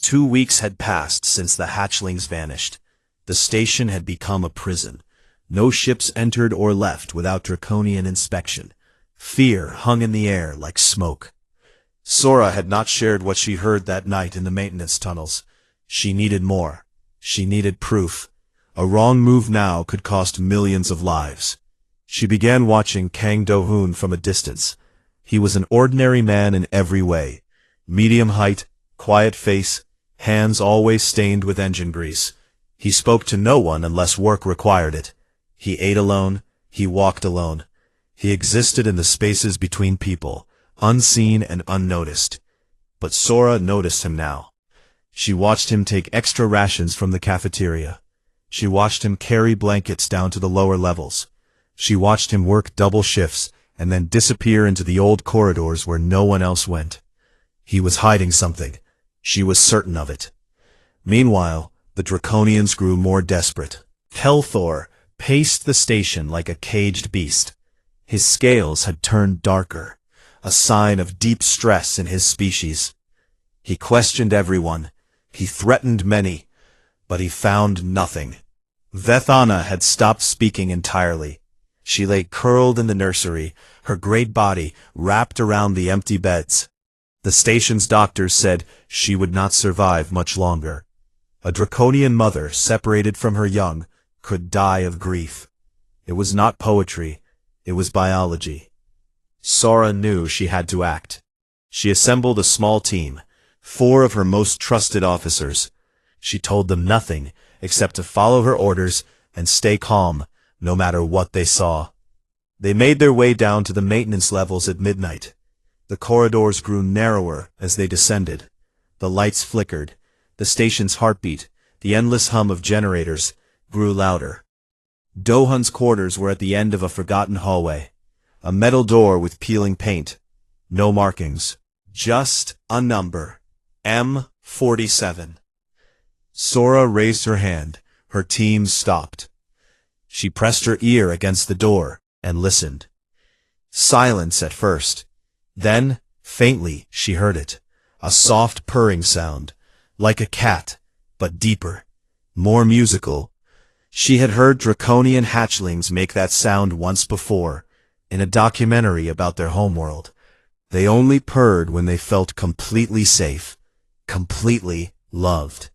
2 weeks had passed since the hatchlings vanished. The station had become a prison. No ships entered or left without draconian inspection. Fear hung in the air like smoke. Sora had not shared what she heard that night in the maintenance tunnels. She needed more. She needed proof. A wrong move now could cost millions of lives. She began watching Kang Do-hoon from a distance. He was an ordinary man in every way. Medium height, quiet face, hands always stained with engine grease. He spoke to no one unless work required it. He ate alone. He walked alone. He existed in the spaces between people, unseen and unnoticed. But Sora noticed him now. She watched him take extra rations from the cafeteria. She watched him carry blankets down to the lower levels. She watched him work double shifts and then disappear into the old corridors where no one else went. He was hiding something. She was certain of it. Meanwhile, the Draconians grew more desperate. Pelthor paced the station like a caged beast. His scales had turned darker, a sign of deep stress in his species. He questioned everyone. He threatened many, but he found nothing. Vethana had stopped speaking entirely. She lay curled in the nursery, her great body wrapped around the empty beds. The station's doctors said she would not survive much longer. A draconian mother separated from her young could die of grief. It was not poetry, it was biology. Sora knew she had to act. She assembled a small team, 4 of her most trusted officers. She told them nothing except to follow her orders and stay calm, no matter what they saw. They made their way down to the maintenance levels at midnight. The corridors grew narrower as they descended. The lights flickered. The station's heartbeat, the endless hum of generators, grew louder. Do-hoon's quarters were at the end of a forgotten hallway. A metal door with peeling paint. No markings. Just a number. M47. Sora raised her hand. Her team stopped. She pressed her ear against the door and listened. Silence at first. Then, faintly, she heard it. A soft purring sound, like a cat, but deeper, more musical. She had heard draconian hatchlings make that sound once before, in a documentary about their homeworld. They only purred when they felt completely safe, completely loved.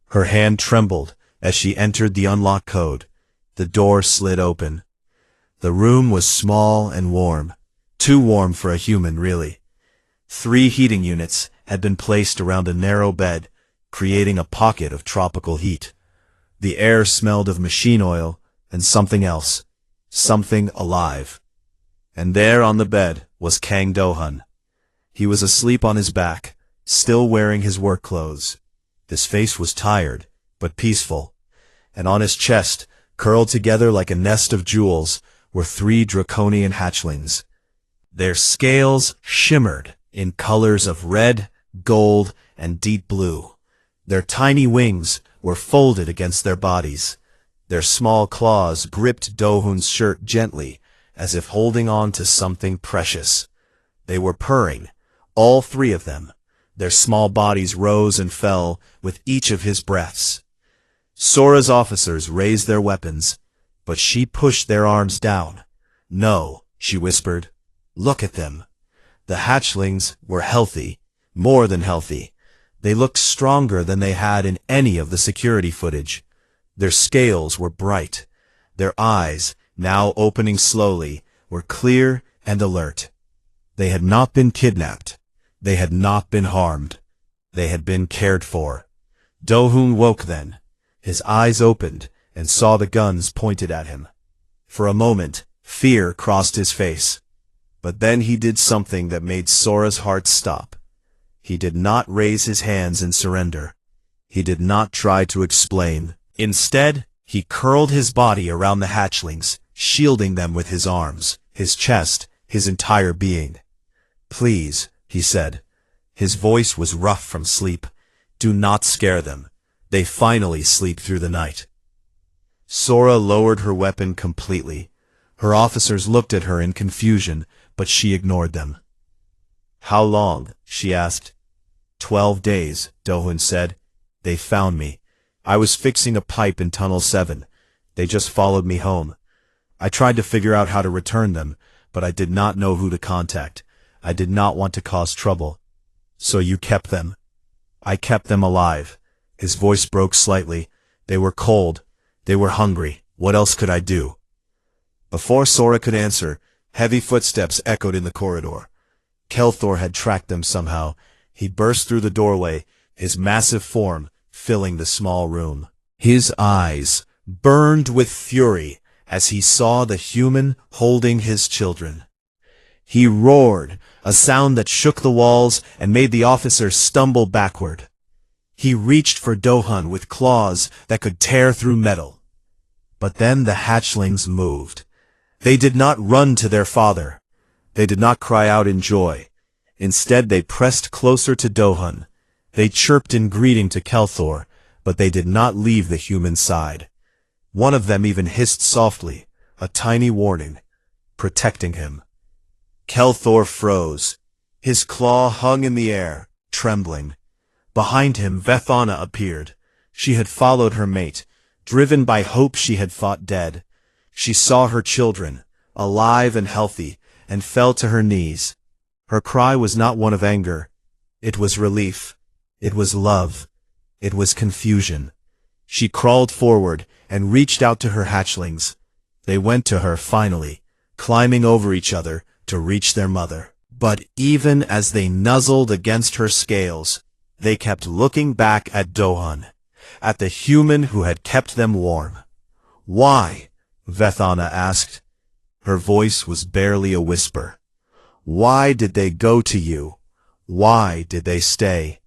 Her hand trembled as she entered the unlock code. The door slid open. The room was small and warm. Too warm for a human, really. 3 heating units had been placed around a narrow bed, creating a pocket of tropical heat. The air smelled of machine oil and something else, something alive. And there on the bed was Kang Do-hoon. He was asleep on his back, still wearing his work clothes. His face was tired, but peaceful. And on his chest, curled together like a nest of jewels, were 3 draconian hatchlings. Their scales shimmered in colors of red, gold, and deep blue. Their tiny wings were folded against their bodies. Their small claws gripped Do-hoon's shirt gently, as if holding on to something precious. They were purring, all 3 of them. Their small bodies rose and fell with each of his breaths. Sora's officers raised their weapons, but she pushed their arms down. No, she whispered. Look at them. The hatchlings were healthy, more than healthy. They looked stronger than they had in any of the security footage. Their scales were bright. Their eyes, now opening slowly, were clear and alert. They had not been kidnapped. They had not been harmed. They had been cared for. Do-hoon woke then. His eyes opened and saw the guns pointed at him. For a moment, fear crossed his face. But then he did something that made Sora's heart stop. He did not raise his hands in surrender. He did not try to explain. Instead, he curled his body around the hatchlings, shielding them with his arms, his chest, his entire being. Please, he said. His voice was rough from sleep. Do not scare them. They finally sleep through the night. Sora lowered her weapon completely. Her officers looked at her in confusion, but she ignored them. How long? She asked. 12 days, Dohun said. They found me. I was fixing a pipe in Tunnel 7. They just followed me home. I tried to figure out how to return them, but I did not know who to contact. I did not want to cause trouble. So you kept them? I kept them alive. His voice broke slightly. They were cold. They were hungry. What else could I do? Before Sora could answer, heavy footsteps echoed in the corridor. Kelthor had tracked them somehow. He burst through the doorway, his massive form filling the small room. His eyes burned with fury as he saw the human holding his children. He roared, a sound that shook the walls and made the officers stumble backward. He reached for Dohun with claws that could tear through metal. But then the hatchlings moved. They did not run to their father. They did not cry out in joy. Instead, they pressed closer to Dohun. They chirped in greeting to Kelthor, but they did not leave the human side. One of them even hissed softly, a tiny warning, protecting him. Kelthor froze. His claw hung in the air, trembling. Behind him, Vethana appeared. She had followed her mate. Driven by hope, she had fought dead. She saw her children, alive and healthy, and fell to her knees. Her cry was not one of anger. It was relief. It was love. It was confusion. She crawled forward and reached out to her hatchlings. They went to her finally, climbing over each other to reach their mother. But even as they nuzzled against her scales, they kept looking back at Dohun, at the human who had kept them warm. Why? Vethana asked. Her voice was barely a whisper. Why did they go to you? Why did they stay?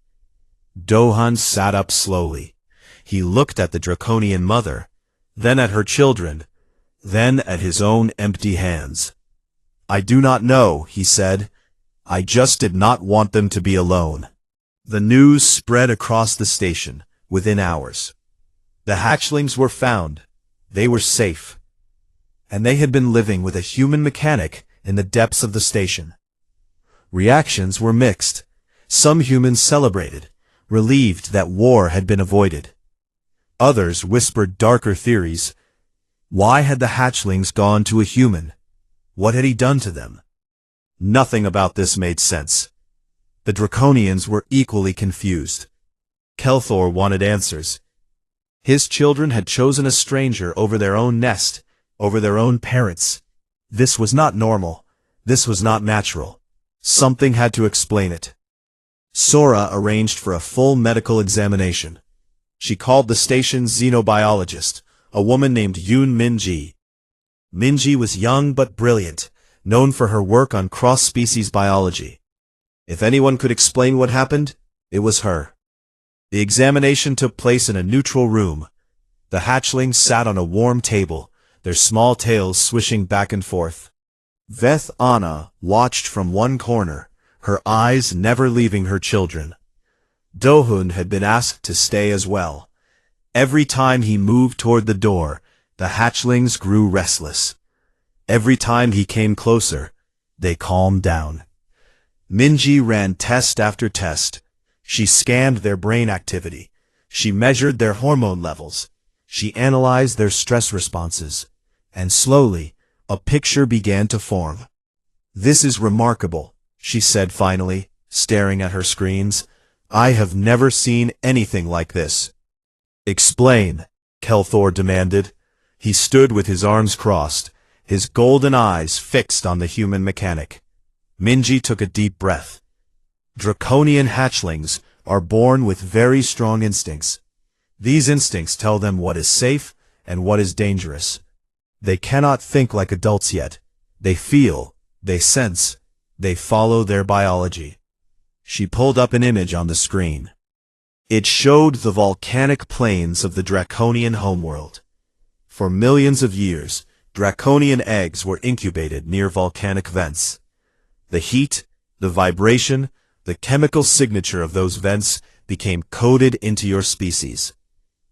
Dohun sat up slowly. He looked at the draconian mother, then at her children, then at his own empty hands. I do not know, he said. I just did not want them to be alone. The news spread across the station within hours. The hatchlings were found. They were safe. And they had been living with a human mechanic in the depths of the station. Reactions were mixed. Some humans celebrated, relieved that war had been avoided. Others whispered darker theories. Why had the hatchlings gone to a human? What had he done to them? Nothing about this made sense. The Draconians were equally confused. Kelthor wanted answers. His children had chosen a stranger over their own nest, over their own parents. This was not normal. This was not natural. Something had to explain it. Sora arranged for a full medical examination. She called the station's xenobiologist, a woman named Yoon Minji. Minji was young but brilliant, known for her work on cross-species biology. If anyone could explain what happened, it was her. The examination took place in a neutral room. The hatchlings sat on a warm table, their small tails swishing back and forth. Vethana watched from one corner, her eyes never leaving her children. Dohun had been asked to stay as well. Every time he moved toward the door, the hatchlings grew restless. Every time he came closer, they calmed down. Minji ran test after test. She scanned their brain activity. She measured their hormone levels. She analyzed their stress responses. And slowly, a picture began to form. This is remarkable, she said finally, staring at her screens. I have never seen anything like this. Explain, Kelthor demanded. He stood with his arms crossed, his golden eyes fixed on the human mechanic. Minji took a deep breath. Draconian hatchlings are born with very strong instincts. These instincts tell them what is safe and what is dangerous. They cannot think like adults yet. They feel, they sense, they follow their biology. She pulled up an image on the screen. It showed the volcanic plains of the Draconian homeworld. For millions of years, Draconian eggs were incubated near volcanic vents. The heat, the vibration, the chemical signature of those vents became coded into your species.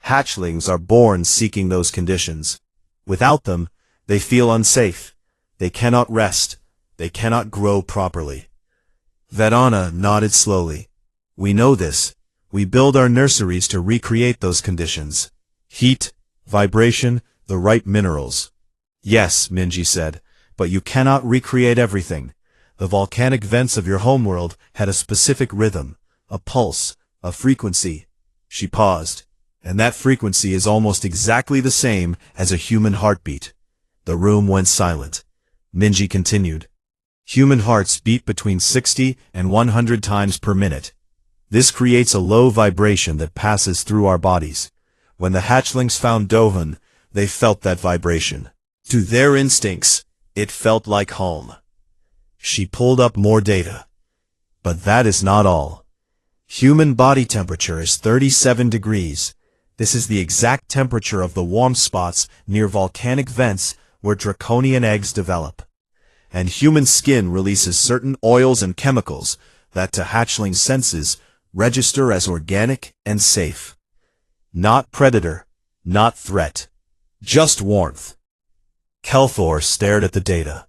Hatchlings are born seeking those conditions. Without them, they feel unsafe. They cannot rest. They cannot grow properly. Vedana nodded slowly. We know this. We build our nurseries to recreate those conditions. Heat, vibration, the right minerals. Yes, Minji said, but you cannot recreate everything. The volcanic vents of your homeworld had a specific rhythm, a pulse, a frequency. She paused. And that frequency is almost exactly the same as a human heartbeat. The room went silent. Minji continued. Human hearts beat between 60 and 100 times per minute. This creates a low vibration that passes through our bodies. When the hatchlings found Dohun, they felt that vibration. To their instincts, it felt like home. She pulled up more data. But that is not all. Human body temperature is 37 degrees. This is the exact temperature of the warm spots near volcanic vents where draconian eggs develop. And human skin releases certain oils and chemicals that to hatchling senses register as organic and safe. Not predator, not threat, just warmth. Kelthor stared at the data.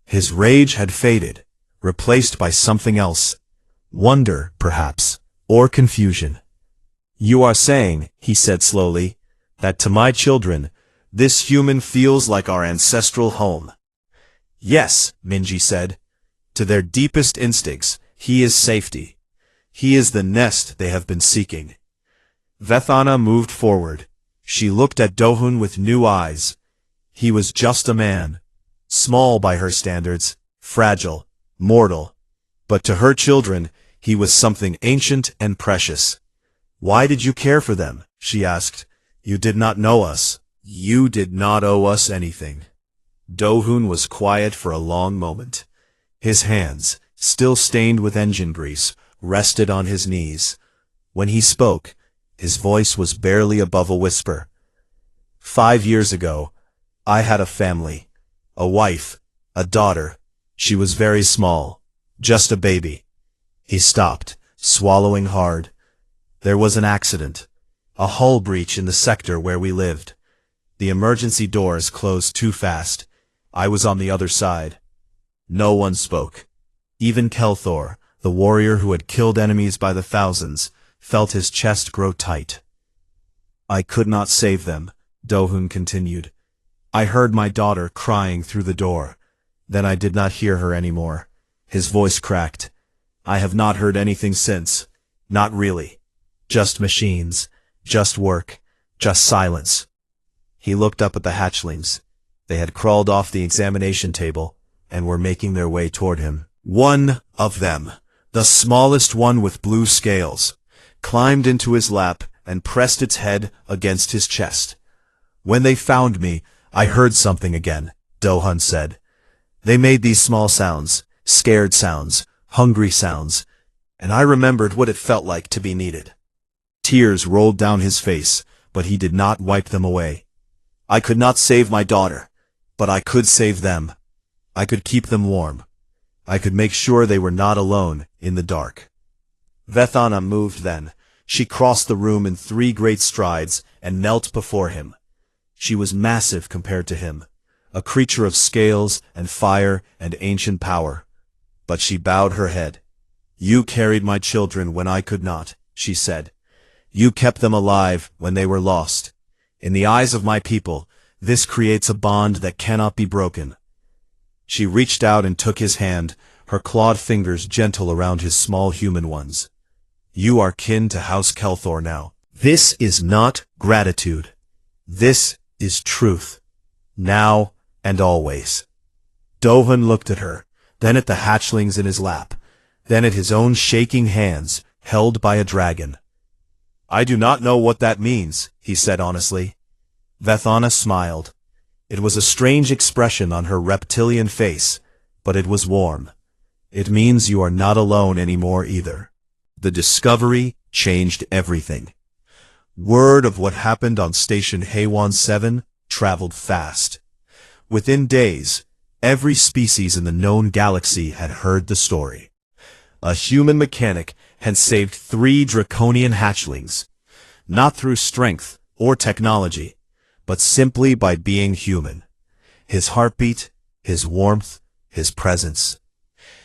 His rage had faded, replaced by something else. Wonder, perhaps, or confusion. You are saying, he said slowly, that to my children, this human feels like our ancestral home. Yes, Minji said. To their deepest instincts, he is safety. He is the nest they have been seeking. Vethana moved forward. She looked at Dohun with new eyes. He was just a man. Small by her standards, fragile, mortal. But to her children, he was something ancient and precious. Why did you care for them? She asked. You did not know us. You did not owe us anything. Dohun was quiet for a long moment. His hands, still stained with engine grease, rested on his knees. When he spoke, his voice was barely above a whisper. 5 years ago, I had a family, a wife, a daughter. She was very small, just a baby. He stopped, swallowing hard. There was an accident, a hull breach in the sector where we lived. The emergency doors closed too fast. I was on the other side. No one spoke. Even Kelthor, the warrior who had killed enemies by the thousands, felt his chest grow tight. I could not save them, Dohun continued. I heard my daughter crying through the door. Then I did not hear her anymore. His voice cracked. I have not heard anything since. Not really. Just machines. Just work. Just silence. He looked up at the hatchlings. They had crawled off the examination table and were making their way toward him. One of them, the smallest one with blue scales, climbed into his lap and pressed its head against his chest. When they found me, I heard something again, Dohun said. They made these small sounds, scared sounds, hungry sounds, and I remembered what it felt like to be needed. Tears rolled down his face, but he did not wipe them away. I could not save my daughter, but I could save them. I could keep them warm. I could make sure they were not alone in the dark. Vethana moved then. She crossed the room in 3 great strides and knelt before him. She was massive compared to him, a creature of scales and fire and ancient power. But she bowed her head. You carried my children when I could not, she said. You kept them alive when they were lost. In the eyes of my people, this creates a bond that cannot be broken. She reached out and took his hand, her clawed fingers gentle around his small human ones. You are kin to House Kelthor now. This is not gratitude. This is truth. Now and always. Dohun looked at her, then at the hatchlings in his lap, then at his own shaking hands, held by a dragon. I do not know what that means, he said honestly. Vethana smiled. It was a strange expression on her reptilian face, but it was warm. It means you are not alone anymore either. The discovery changed everything. Word of what happened on Station Haywan 7 traveled fast. Within days, every species in the known galaxy had heard the story. A human mechanic had saved 3 draconian hatchlings, not through strength or technology, but simply by being human. His heartbeat, his warmth, his presence.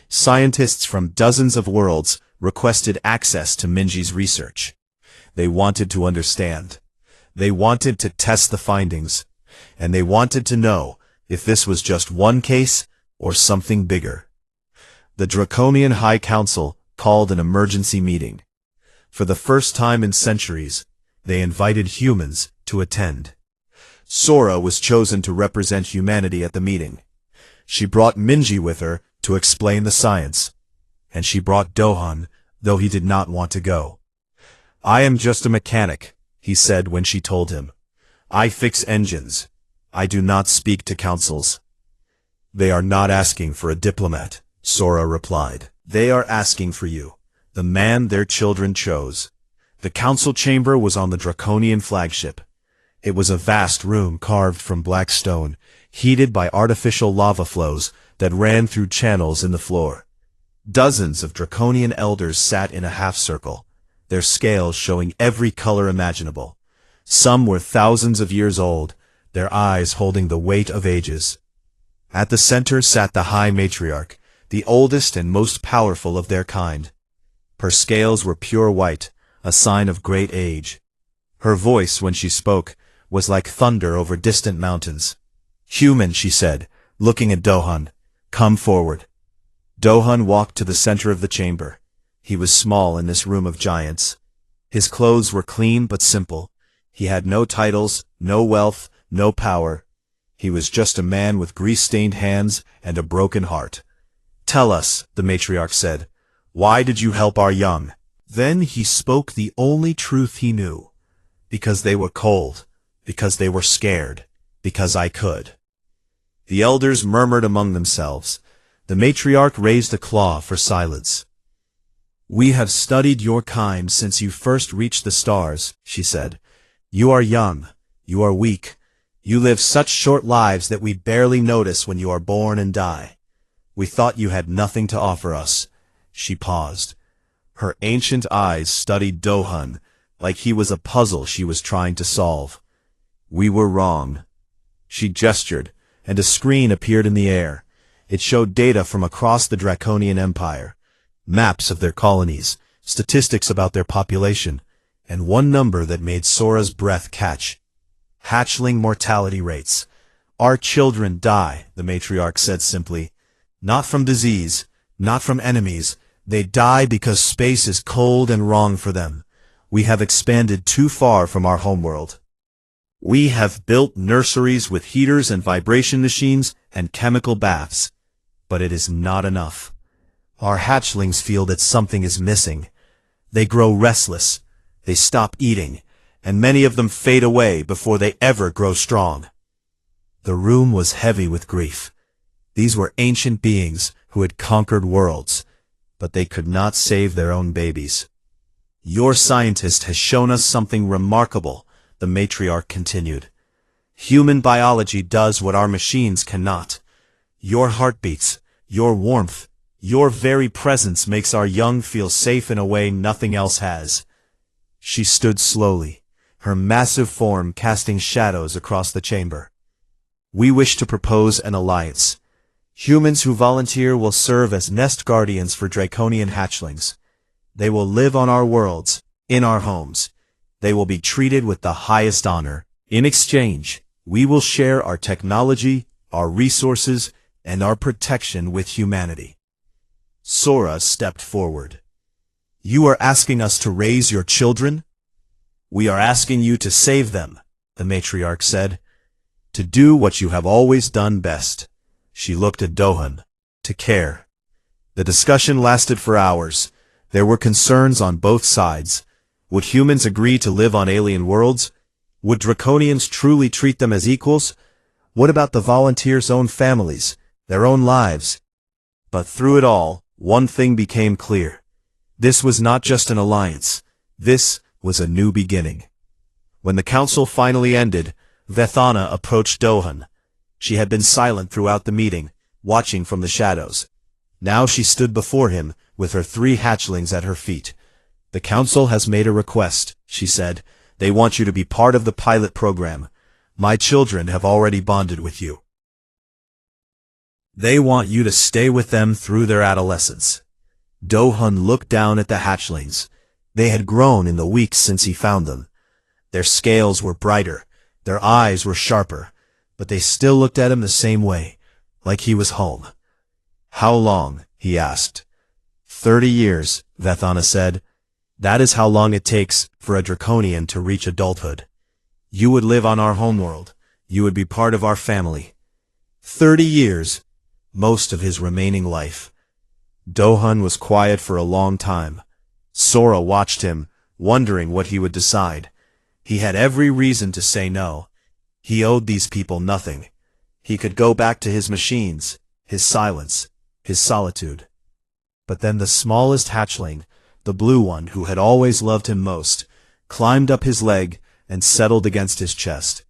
Scientists from dozens of worlds requested access to Minji's research. They wanted to understand. They wanted to test the findings. And they wanted to know if this was just one case or something bigger. The Draconian High Council called an emergency meeting. For the first time in centuries, they invited humans to attend. Sora was chosen to represent humanity at the meeting. She brought Minji with her to explain the science. And she brought Dohan, though he did not want to go. "I am just a mechanic," he said when she told him. "I fix engines. I do not speak to councils." "They are not asking for a diplomat," Sora replied. "They are asking for you, the man their children chose." The council chamber was on the Draconian flagship. It was a vast room carved from black stone, heated by artificial lava flows that ran through channels in the floor. Dozens of Draconian elders sat in a half-circle, their scales showing every color imaginable. Some were thousands of years old, their eyes holding the weight of ages. At the center sat the High Matriarch, the oldest and most powerful of their kind. Her scales were pure white, a sign of great age. Her voice, when she spoke, was like thunder over distant mountains. "Human," she said, looking at Dohan, "come forward." Dohan walked to the center of the chamber. He was small in this room of giants. His clothes were clean but simple. He had no titles, no wealth, no power. He was just a man with grease-stained hands and a broken heart. "Tell us," the matriarch said, "why did you help our young?" Then he spoke the only truth he knew. "Because they were cold. Because they were scared. Because I could." The elders murmured among themselves. The matriarch raised a claw for silence. "We have studied your kind since you first reached the stars," she said. "You are young. You are weak. You live such short lives that we barely notice when you are born and die. We thought you had nothing to offer us." She paused. Her ancient eyes studied Dohan, like he was a puzzle she was trying to solve. "We were wrong." She gestured, and a screen appeared in the air. It showed data from across the Draconian Empire, maps of their colonies, statistics about their population, and one number that made Sora's breath catch. Hatchling mortality rates. "Our children die," the matriarch said simply. "Not from disease, not from enemies. They die because space is cold and wrong for them. We have expanded too far from our homeworld. We have built nurseries with heaters and vibration machines and chemical baths. But it is not enough. Our hatchlings feel that something is missing. They grow restless. They stop eating. And many of them fade away before they ever grow strong." The room was heavy with grief. These were ancient beings who had conquered worlds, but they could not save their own babies. "Your scientist has shown us something remarkable," the matriarch continued. "Human biology does what our machines cannot. Your heartbeats, your warmth, your very presence makes our young feel safe in a way nothing else has." She stood slowly, her massive form casting shadows across the chamber. "We wish to propose an alliance. Humans who volunteer will serve as nest guardians for Draconian hatchlings. They will live on our worlds, in our homes. They will be treated with the highest honor. In exchange, we will share our technology, our resources, and our protection with humanity." Sora stepped forward. "You are asking us to raise your children?" "We are asking you to save them," the matriarch said. "To do what you have always done best." She looked at Dohan. "To care." The discussion lasted for hours. There were concerns on both sides. Would humans agree to live on alien worlds? Would Draconians truly treat them as equals? What about the volunteers' own families, their own lives? But through it all, one thing became clear. This was not just an alliance. This was a new beginning. When the council finally ended, Vethana approached Dohan. She had been silent throughout the meeting, watching from the shadows. Now she stood before him, with her 3 hatchlings at her feet. "The council has made a request," she said. "They want you to be part of the pilot program. My children have already bonded with you. They want you to stay with them through their adolescence. Dohun looked down at the hatchlings. They had grown in the weeks since he found them. Their scales were brighter, their eyes were sharper, but they still looked at him the same way, like he was home. "How long?" he asked. 30 years, Vethana said. "That is how long it takes for a draconian to reach adulthood. You would live on our homeworld. You would be part of our family." 30 years, most of his remaining life. Dohun was quiet for a long time. Sora watched him, wondering what he would decide. He had every reason to say no. He owed these people nothing. He could go back to his machines, his silence, his solitude. But then the smallest hatchling, the blue one who had always loved him most, climbed up his leg and settled against his chest.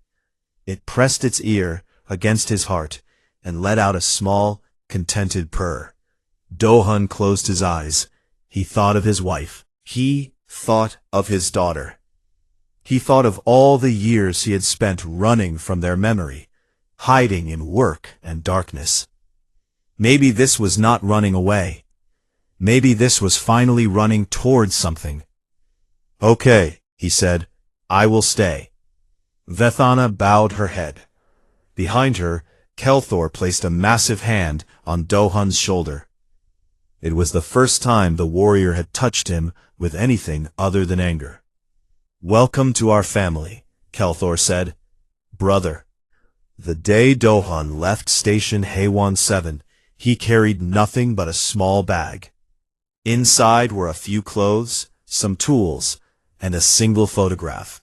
It pressed its ear against his heart and let out a small, contented purr. Dohun closed his eyes. He thought of his wife. He thought of his daughter. He thought of all the years he had spent running from their memory, hiding in work and darkness. Maybe this was not running away. Maybe this was finally running towards something. "Okay," he said, "I will stay." Vethana bowed her head. Behind her, Kelthor placed a massive hand on Dohun's shoulder. It was the first time the warrior had touched him with anything other than anger. "Welcome to our family," Kelthor said. "Brother." The day Dohun left Station HFY 7, he carried nothing but a small bag. Inside were a few clothes, some tools, and a single photograph.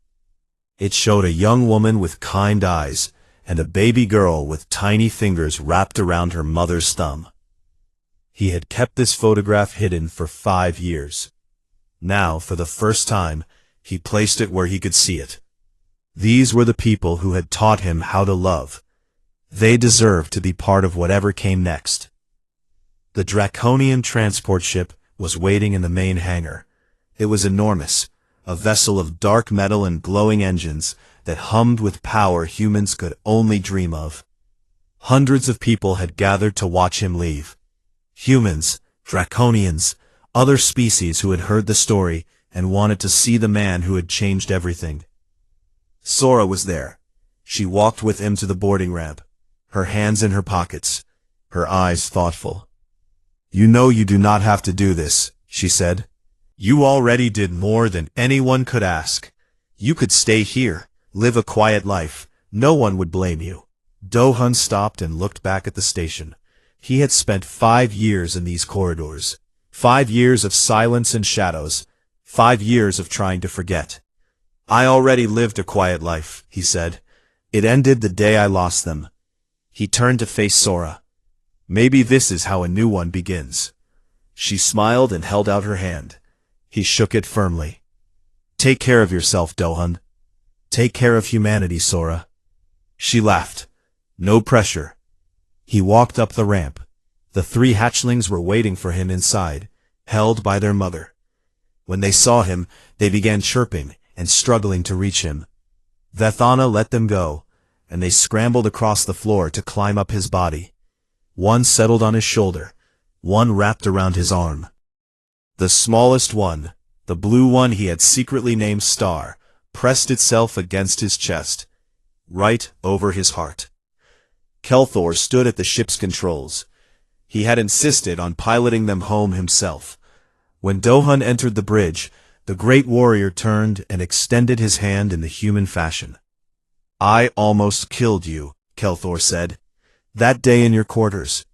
It showed a young woman with kind eyes and a baby girl with tiny fingers wrapped around her mother's thumb. He had kept this photograph hidden for 5 years. Now, for the first time, he placed it where he could see it. These were the people who had taught him how to love. They deserved to be part of whatever came next. The Draconian transport ship was waiting in the main hangar. It was enormous, a vessel of dark metal and glowing engines that hummed with power humans could only dream of. Hundreds of people had gathered to watch him leave. Humans, Draconians, other species who had heard the story and wanted to see the man who had changed everything. Sora was there. She walked with him to the boarding ramp, her hands in her pockets, her eyes thoughtful. "You know you do not have to do this," she said. "You already did more than anyone could ask. You could stay here, live a quiet life. No one would blame you." Dohun stopped and looked back at the station. He had spent 5 years in these corridors. 5 years of silence and shadows. 5 years of trying to forget. "I already lived a quiet life," he said. "It ended the day I lost them." He turned to face Sora. "Maybe this is how a new one begins." She smiled and held out her hand. He shook it firmly. "Take care of yourself, Dohun. Take care of humanity, Sora." She laughed. No pressure. He walked up the ramp. The 3 hatchlings were waiting for him inside, held by their mother. When they saw him, they began chirping and struggling to reach him. Vethana let them go, and they scrambled across the floor to climb up his body. One settled on his shoulder, one wrapped around his arm. The smallest one, the blue one he had secretly named Star, pressed itself against his chest, right over his heart. Kelthor stood at the ship's controls. He had insisted on piloting them home himself. When Dohun entered the bridge, the great warrior turned and extended his hand in the human fashion. "I almost killed you," Kelthor said. "That day in your quarters.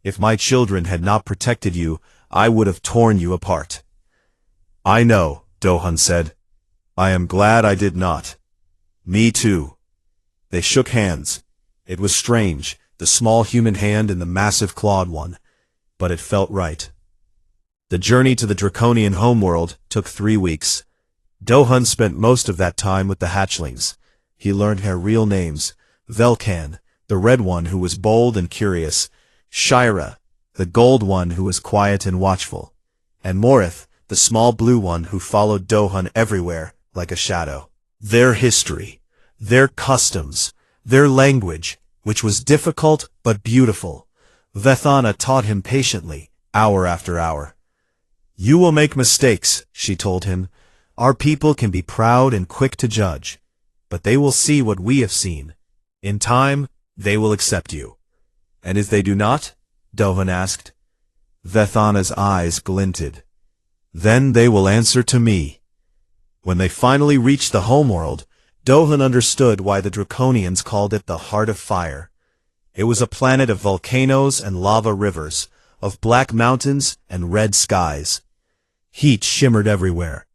If my children had not protected you, I would have torn you apart." "I know," Dohun said. "I am glad I did not." "Me too." They shook hands. It was strange, the small human hand in the massive clawed one, but it felt right. The journey to the Draconian homeworld took 3 weeks. Dohun spent most of that time with the hatchlings. He learned their real names: Velkan, the red one who was bold and curious; Shira, the gold one who was quiet and watchful; and Morith, the small blue one who followed Dohun everywhere like a shadow. Their history, their customs, their language, which was difficult but beautiful, Vethana taught him patiently, hour after hour. You will make mistakes, she told him. Our people can be proud and quick to judge, but they will see what we have seen. In time, they will accept you. And if they do not? Dohan asked. Vethana's eyes glinted. Then they will answer to me. When they finally reached the homeworld, Dohan understood why the Draconians called it the Heart of Fire. It was a planet of volcanoes and lava rivers, of black mountains and red skies. Heat shimmered everywhere.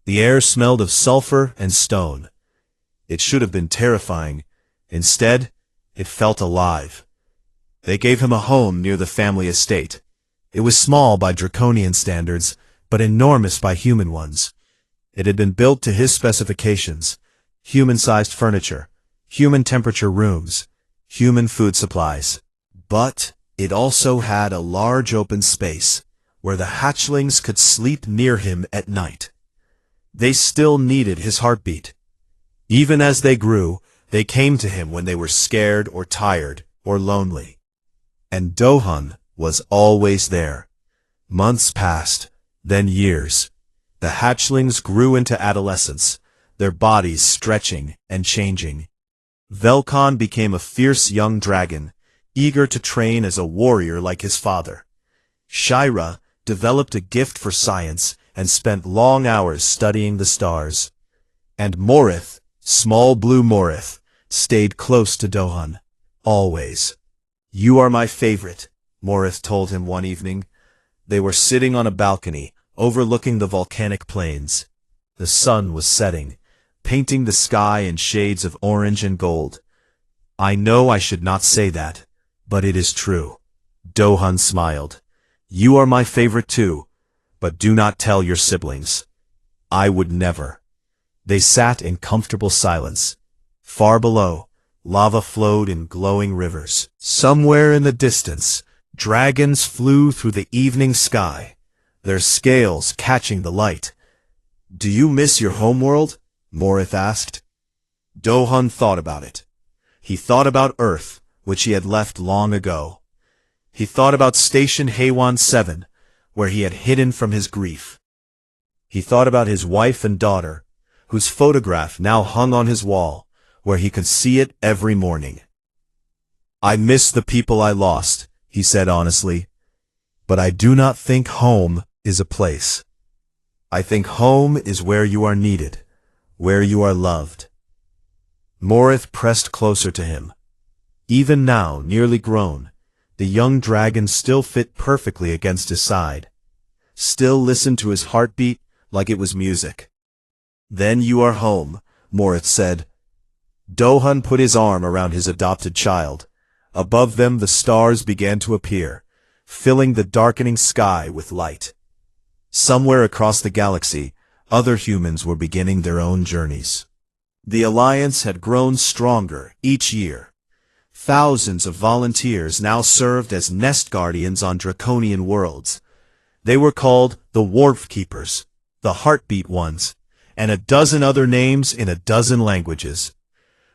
The air smelled of sulfur and stone. It should have been terrifying. Instead, it felt alive. They gave him a home near the family estate. It was small by Draconian standards, but enormous by human ones. It had been built to his specifications: human-sized furniture, human-temperature rooms, human food supplies. But it also had a large open space, where the hatchlings could sleep near him at night. They still needed his heartbeat. Even as they grew, they came to him when they were scared or tired or lonely. And Dohan was always there. Months passed, then years. The hatchlings grew into adolescence, their bodies stretching and changing. Velkan became a fierce young dragon, eager to train as a warrior like his father. Shira developed a gift for science and spent long hours studying the stars. And Morith, small blue Morith, stayed close to Dohan, always. You are my favorite, Morith told him one evening. They were sitting on a balcony, overlooking the volcanic plains. The sun was setting, painting the sky in shades of orange and gold. I know I should not say that, but it is true. Dohan smiled. You are my favorite too, but do not tell your siblings. I would never. They sat in comfortable silence. Far below, lava flowed in glowing rivers. Somewhere in the distance, dragons flew through the evening sky, their scales catching the light. Do you miss your homeworld? Morith asked. Dohan thought about it. He thought about Earth, which he had left long ago. He thought about Station Haywan 7, where he had hidden from his grief. He thought about his wife and daughter, whose photograph now hung on his wall, where he could see it every morning. I miss the people I lost, he said honestly, but I do not think home is a place. I think home is where you are needed, where you are loved. Morith pressed closer to him. Even now, nearly grown, the young dragon still fit perfectly against his side, still listened to his heartbeat like it was music. Then you are home, Morith said. Dohan put his arm around his adopted child. Above them the stars began to appear, filling the darkening sky with light. Somewhere across the galaxy, other humans were beginning their own journeys. The alliance had grown stronger each year. Thousands of volunteers now served as nest guardians on Draconian worlds. They were called the Warp Keepers, the Heartbeat Ones, and a dozen other names in a dozen languages.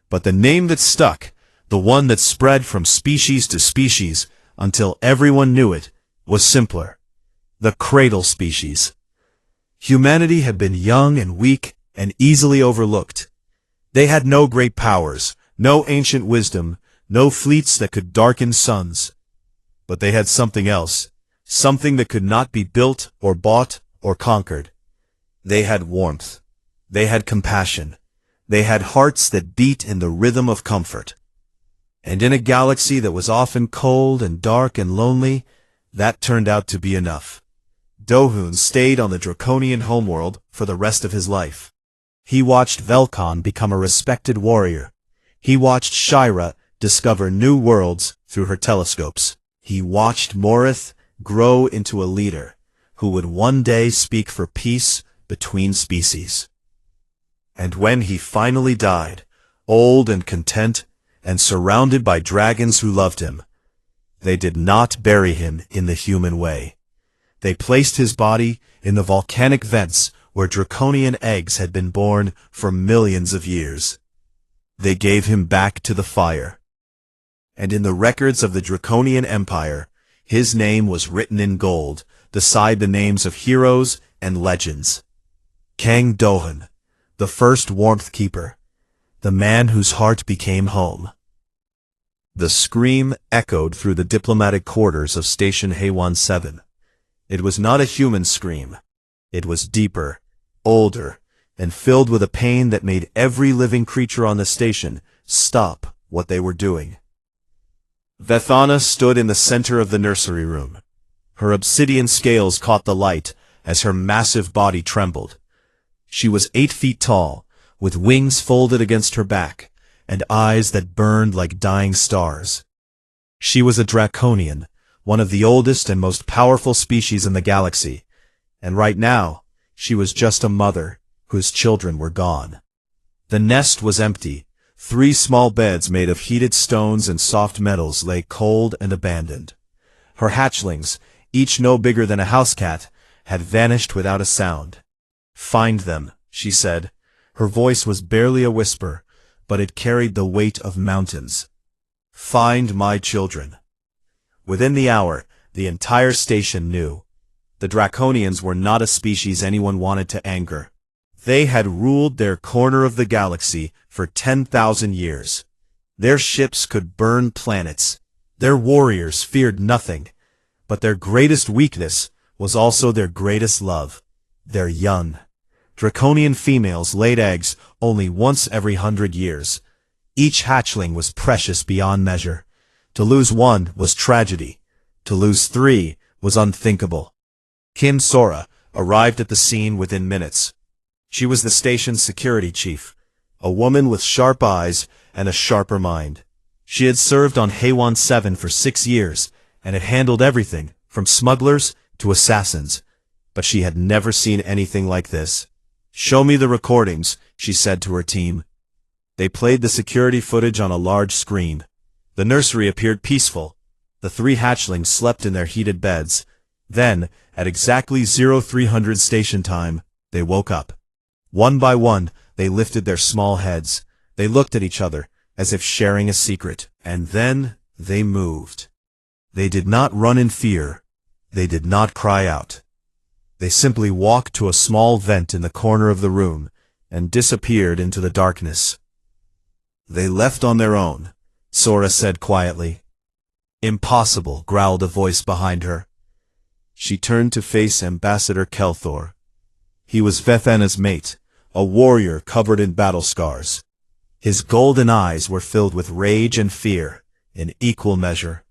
But the name that stuck, the one that spread from species to species until everyone knew it, was simpler: the Cradle Species. Humanity had been young and weak and easily overlooked. They had no great powers, no ancient wisdom, no fleets that could darken suns. But they had something else, something that could not be built or bought or conquered. They had warmth. They had compassion. They had hearts that beat in the rhythm of comfort. And in a galaxy that was often cold and dark and lonely, that turned out to be enough. Dohun stayed on the Draconian homeworld for the rest of his life. He watched Velkan become a respected warrior. He watched Shira discover new worlds through her telescopes. He watched Morith grow into a leader who would one day speak for peace between species. And when he finally died, old and content and surrounded by dragons who loved him, they did not bury him in the human way. They placed his body in the volcanic vents where draconian eggs had been born for millions of years. They gave him back to the fire. And in the records of the Draconian Empire, his name was written in gold, decide the names of heroes and legends. Kang Dohan, the first warmth keeper, the man whose heart became home. The scream echoed through the diplomatic quarters of Station HFY. It was not a human scream. It was deeper, older, and filled with a pain that made every living creature on the station stop what they were doing. Vethana stood in the center of the nursery room. Her obsidian scales caught the light as her massive body trembled. She was 8 feet tall, with wings folded against her back, and eyes that burned like dying stars. She was a draconian, one of the oldest and most powerful species in the galaxy, and right now, she was just a mother whose children were gone. The nest was empty. 3 small beds made of heated stones and soft metals lay cold and abandoned. Her hatchlings, each no bigger than a house cat, had vanished without a sound. "Find them," she said. Her voice was barely a whisper, but it carried the weight of mountains. "Find my children." Within the hour, the entire station knew. The Draconians were not a species anyone wanted to anger. They had ruled their corner of the galaxy for 10,000 years. Their ships could burn planets. Their warriors feared nothing. But their greatest weakness was also their greatest love: their young. Draconian females laid eggs only once every 100 years. Each hatchling was precious beyond measure. To lose one was tragedy. To lose 3 was unthinkable. Kim Sora arrived at the scene within minutes. She was the station's security chief, a woman with sharp eyes and a sharper mind. She had served on HFY for 6 years and had handled everything from smugglers to assassins, but she had never seen anything like this. "Show me the recordings," she said to her team. They played the security footage on a large screen. The nursery appeared peaceful. The 3 hatchlings slept in their heated beds. Then, at exactly 0300 station time, they woke up. One by one, they lifted their small heads. They looked at each other, as if sharing a secret. And then, they moved. They did not run in fear. They did not cry out. They simply walked to a small vent in the corner of the room and disappeared into the darkness. "They left on their own," Sora said quietly. "Impossible," growled a voice behind her. She turned to face Ambassador Kelthor. He was Vethana's mate, a warrior covered in battle scars. His golden eyes were filled with rage and fear, in equal measure.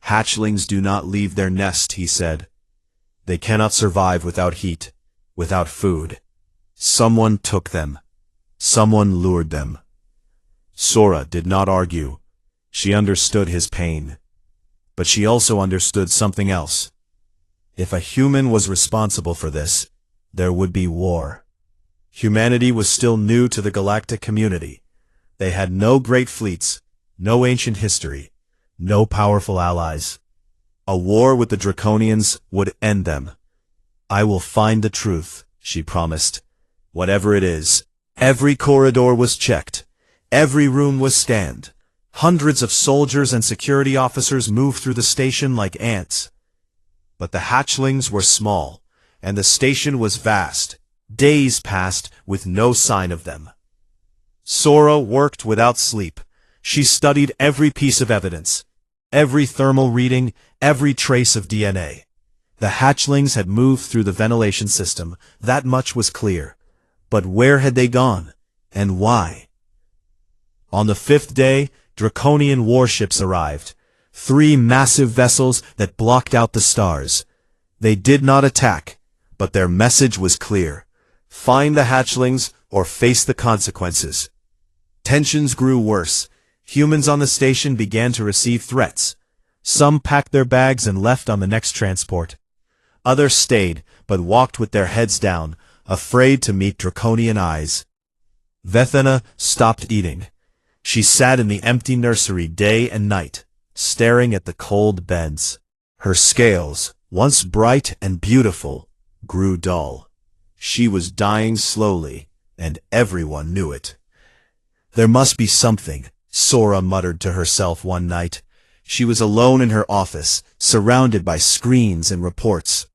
"Hatchlings do not leave their nest," he said. "They cannot survive without heat, without food. Someone took them. Someone lured them." Sora did not argue. She understood his pain. But she also understood something else. If a human was responsible for this, there would be war. Humanity was still new to the galactic community. They had no great fleets, no ancient history, no powerful allies. A war with the Draconians would end them. "I will find the truth," she promised. "Whatever it is." Every corridor was checked. Every room was scanned. Hundreds of soldiers and security officers moved through the station like ants. But the hatchlings were small, and the station was vast. Days passed with no sign of them. Sora worked without sleep. She studied every piece of evidence, every thermal reading, every trace of DNA. The hatchlings had moved through the ventilation system, that much was clear. But where had they gone, and why? On the 5th day, Draconian warships arrived. 3 massive vessels that blocked out the stars. They did not attack, but their message was clear: find the hatchlings or face the consequences. Tensions grew worse. Humans on the station began to receive threats. Some packed their bags and left on the next transport. Others stayed, but walked with their heads down, afraid to meet Draconian eyes. Vethana stopped eating. She sat in the empty nursery day and night, staring at the cold beds. Her scales, once bright and beautiful, grew dull. She was dying slowly, and everyone knew it. "There must be something," Sora muttered to herself one night. She was alone in her office, surrounded by screens and reports.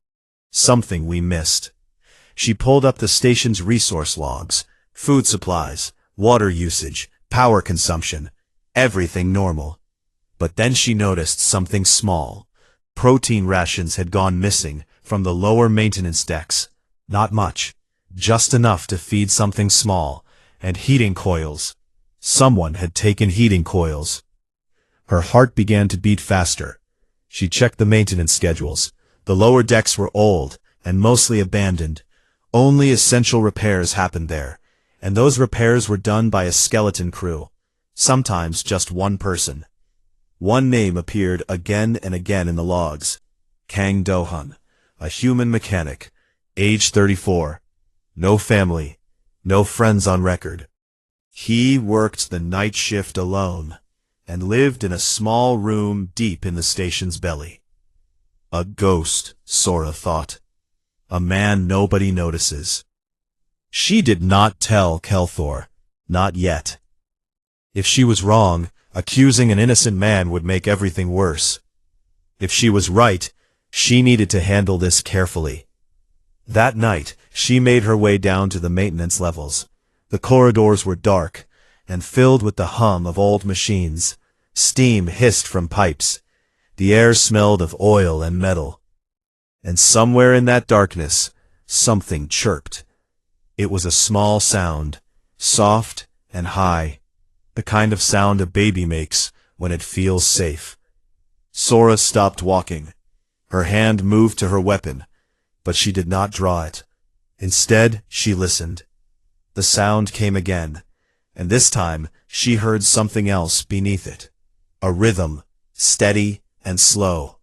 Something we missed. She pulled up the station's resource logs. Food supplies, water usage, power consumption, everything normal. But then she noticed something small. Protein rations had gone missing from the lower maintenance decks. Not much, just enough to feed something small, and heating coils. Someone had taken heating coils. Her heart began to beat faster. She checked the maintenance schedules. The lower decks were old and mostly abandoned. Only essential repairs happened there, and those repairs were done by a skeleton crew, sometimes just one person. One name appeared again and again in the logs. Kang Do-hun, a human mechanic, age 34. No family, no friends on record. He worked the night shift alone, and lived in a small room deep in the station's belly. A ghost, Sora thought. A man nobody notices. She did not tell Kelthor, not yet. If she was wrong, accusing an innocent man would make everything worse. If she was right, she needed to handle this carefully. That night, she made her way down to the maintenance levels. The corridors were dark, and filled with the hum of old machines. Steam hissed from pipes. The air smelled of oil and metal. And somewhere in that darkness, something chirped. It was a small sound, soft and high, the kind of sound a baby makes when it feels safe. Sora stopped walking. Her hand moved to her weapon, but she did not draw it. Instead, she listened. The sound came again, and this time she heard something else beneath it. A rhythm, steady and slow.